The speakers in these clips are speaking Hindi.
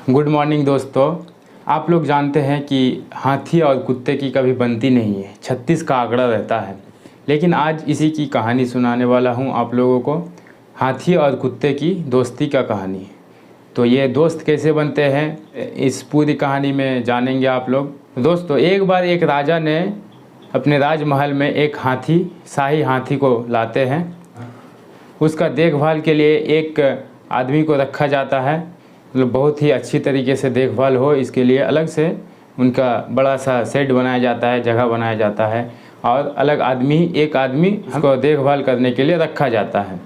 गुड मॉर्निंग दोस्तों। आप लोग जानते हैं कि हाथी और कुत्ते की कभी बनती नहीं है, 36 का आंकड़ा रहता है। लेकिन आज इसी की कहानी सुनाने वाला हूं आप लोगों को, हाथी और कुत्ते की दोस्ती का कहानी। तो ये दोस्त कैसे बनते हैं इस पूरी कहानी में जानेंगे आप लोग। दोस्तों, एक बार एक राजा ने अपने राजमहल में एक हाथी, शाही हाथी को लाते हैं। उसका देखभाल के लिए एक आदमी को रखा जाता है, मतलब बहुत ही अच्छी तरीके से देखभाल हो इसके लिए अलग से उनका बड़ा सा शेड बनाया जाता है, जगह बनाया जाता है और अलग एक आदमी उसको देखभाल करने के लिए रखा जाता है।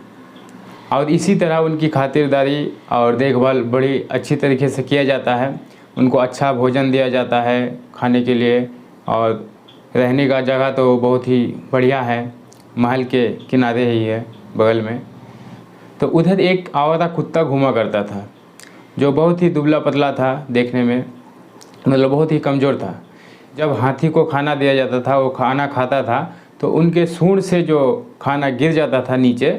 और इसी तरह उनकी खातिरदारी और देखभाल बड़ी अच्छी तरीके से किया जाता है। उनको अच्छा भोजन दिया जाता है खाने के लिए, और रहने का जगह तो बहुत ही बढ़िया है, महल के किनारे ही है बगल में। तो उधर एक आवारा कुत्ता घूमा करता था, जो बहुत ही दुबला पतला था देखने में, मतलब बहुत ही कमज़ोर था। जब हाथी को खाना दिया जाता था, वो खाना खाता था तो उनके सूंड से जो खाना गिर जाता था नीचे,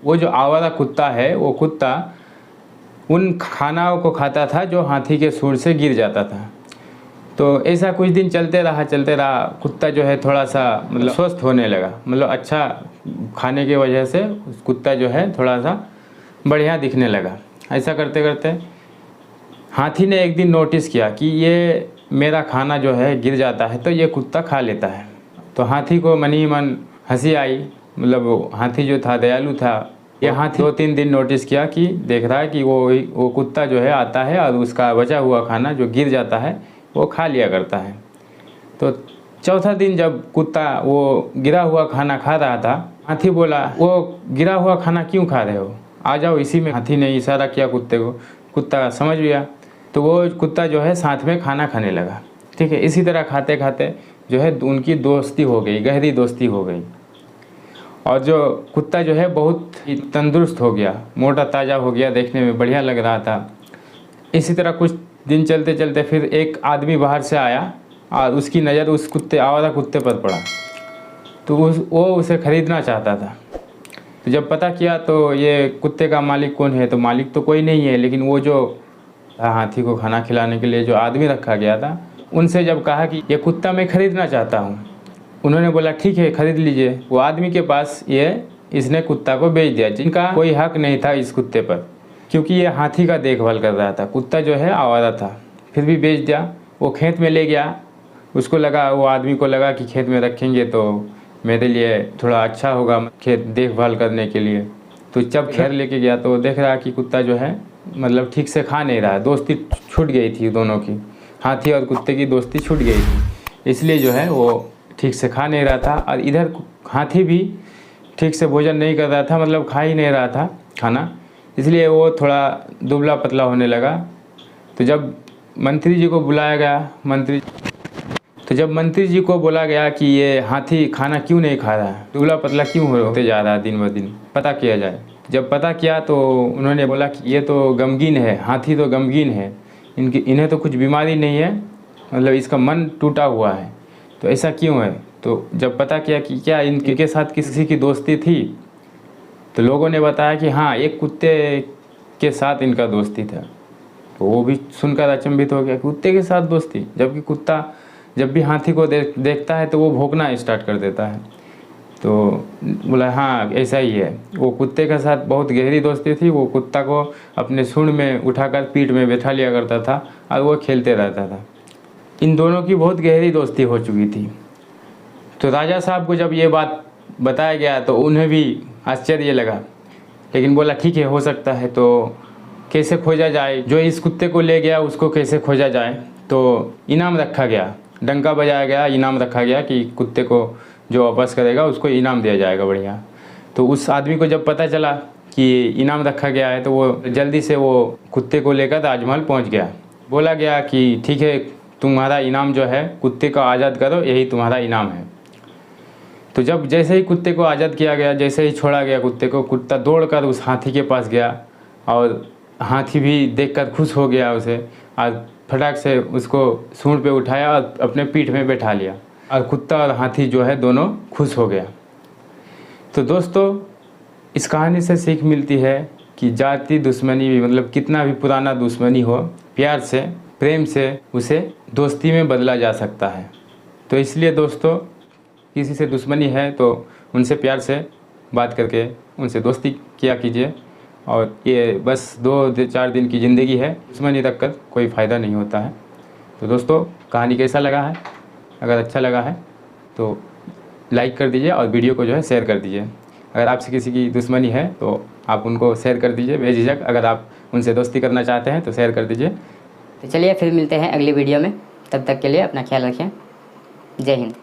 वो जो आवारा कुत्ता है वो कुत्ता उन खानाओं को खाता था जो हाथी के सूंड से गिर जाता था। तो ऐसा कुछ दिन चलते रहा। कुत्ता जो है थोड़ा सा मतलब स्वस्थ होने लगा, मतलब अच्छा खाने की वजह से कुत्ता जो है थोड़ा सा बढ़िया दिखने लगा। ऐसा करते करते हाथी ने एक दिन नोटिस किया कि ये मेरा खाना जो है गिर जाता है तो ये कुत्ता खा लेता है। तो हाथी को मन ही मन हंसी आई, मतलब वो हाथी जो था दयालु था। ये हाथी 2-3 दिन नोटिस किया कि देख रहा है कि वो कुत्ता जो है आता है और उसका बचा हुआ खाना जो गिर जाता है वो खा लिया करता है। तो चौथा दिन जब कुत्ता वो गिरा हुआ खाना खा रहा था, हाथी बोला, वो गिरा हुआ खाना क्यों खा रहे हो, आ जाओ इसी में। हाथी ने इशारा किया कुत्ते को, कुत्ता समझ गया। तो वो कुत्ता जो है साथ में खाना खाने लगा। ठीक है, इसी तरह खाते खाते जो है उनकी दोस्ती हो गई, गहरी दोस्ती हो गई। और जो कुत्ता जो है बहुत ही तंदुरुस्त हो गया, मोटा ताज़ा हो गया, देखने में बढ़िया लग रहा था। इसी तरह कुछ दिन चलते चलते फिर एक आदमी बाहर से आया और उसकी नज़र उस आवारा कुत्ते पर पड़ा। तो वो उसे ख़रीदना चाहता था। तो जब पता किया तो ये कुत्ते का मालिक कौन है, तो मालिक तो कोई नहीं है, लेकिन वो जो हाथी को खाना खिलाने के लिए जो आदमी रखा गया था, उनसे जब कहा कि ये कुत्ता मैं ख़रीदना चाहता हूँ, उन्होंने बोला ठीक है ख़रीद लीजिए। वो आदमी के पास इसने कुत्ता को बेच दिया, जिनका कोई हक नहीं था इस कुत्ते पर, क्योंकि ये हाथी का देखभाल कर रहा था। कुत्ता जो है आवारा था, फिर भी बेच दिया। वो खेत में ले गया, उसको लगा, वो आदमी को लगा कि खेत में रखेंगे तो मेरे लिए थोड़ा अच्छा होगा खेत देखभाल करने के लिए। तो जब खेत लेके गया तो देख रहा कि कुत्ता जो है मतलब ठीक से खा नहीं रहा। दोस्ती छूट गई थी दोनों की, हाथी और कुत्ते की दोस्ती छूट गई थी, इसलिए जो है वो ठीक से खा नहीं रहा था। और इधर हाथी भी ठीक से भोजन नहीं कर रहा था, मतलब खा ही नहीं रहा था खाना, इसलिए वो थोड़ा दुबला पतला होने लगा। तो जब मंत्री जी को बुलाया गया, जब मंत्री जी को बोला गया कि ये हाथी खाना क्यों नहीं खा रहा है, दुबला पतला क्यों होते जा रहा है दिन ब दिन, पता किया जाए। जब पता किया तो उन्होंने बोला कि ये तो गमगीन है, हाथी तो गमगीन है, इन्हें तो कुछ बीमारी नहीं है, मतलब इसका मन टूटा हुआ है। तो ऐसा क्यों है? तो जब पता किया कि क्या इनके साथ किसी की दोस्ती थी, तो लोगों ने बताया कि हाँ, एक कुत्ते के साथ इनका दोस्ती था। तो वो भी सुनकर अचंभित हो गया, कुत्ते के साथ दोस्ती, जबकि कुत्ता जब भी हाथी को देखता है तो वो भौंकना स्टार्ट कर देता है। तो बोला हाँ ऐसा ही है, वो कुत्ते के साथ बहुत गहरी दोस्ती थी। वो कुत्ता को अपने सूंड में उठाकर पीठ में बैठा लिया करता था और वो खेलते रहता था। इन दोनों की बहुत गहरी दोस्ती हो चुकी थी। तो राजा साहब को जब ये बात बताया गया तो उन्हें भी आश्चर्य लगा, लेकिन बोला ठीक है, हो सकता है, तो कैसे खोजा जाए, जो इस कुत्ते को ले गया उसको कैसे खोजा जाए। तो इनाम रखा गया, डंका बजाया गया, इनाम रखा गया कि कुत्ते को जो वापस करेगा उसको इनाम दिया जाएगा बढ़िया। तो उस आदमी को जब पता चला कि इनाम रखा गया है तो वो जल्दी से वो कुत्ते को लेकर राजमहल पहुंच गया। बोला गया कि ठीक है, तुम्हारा इनाम जो है कुत्ते को आज़ाद करो, यही तुम्हारा इनाम है। तो जब जैसे ही कुत्ते को आज़ाद किया गया, जैसे ही छोड़ा गया कुत्ते को, कुत्ता दौड़कर उस हाथी के पास गया और हाथी भी देखकर खुश हो गया उसे, और फटाक से उसको सूंड पे उठाया और अपने पीठ में बैठा लिया, और कुत्ता और हाथी जो है दोनों खुश हो गया। तो दोस्तों, इस कहानी से सीख मिलती है कि जाति दुश्मनी भी, मतलब कितना भी पुराना दुश्मनी हो, प्यार से, प्रेम से उसे दोस्ती में बदला जा सकता है। तो इसलिए दोस्तों, किसी से दुश्मनी है तो उनसे प्यार से बात करके उनसे दोस्ती किया कीजिए। और ये बस 2-4 दिन की ज़िंदगी है, दुश्मनी रख कर कोई फ़ायदा नहीं होता है। तो दोस्तों, कहानी कैसा लगा है? अगर अच्छा लगा है तो लाइक कर दीजिए और वीडियो को जो है शेयर कर दीजिए। अगर आपसे किसी की दुश्मनी है तो आप उनको शेयर कर दीजिए बेझिझक। अगर आप उनसे दोस्ती करना चाहते हैं तो शेयर कर दीजिए। तो चलिए फिर मिलते हैं अगली वीडियो में, तब तक के लिए अपना ख्याल रखें। जय हिंद।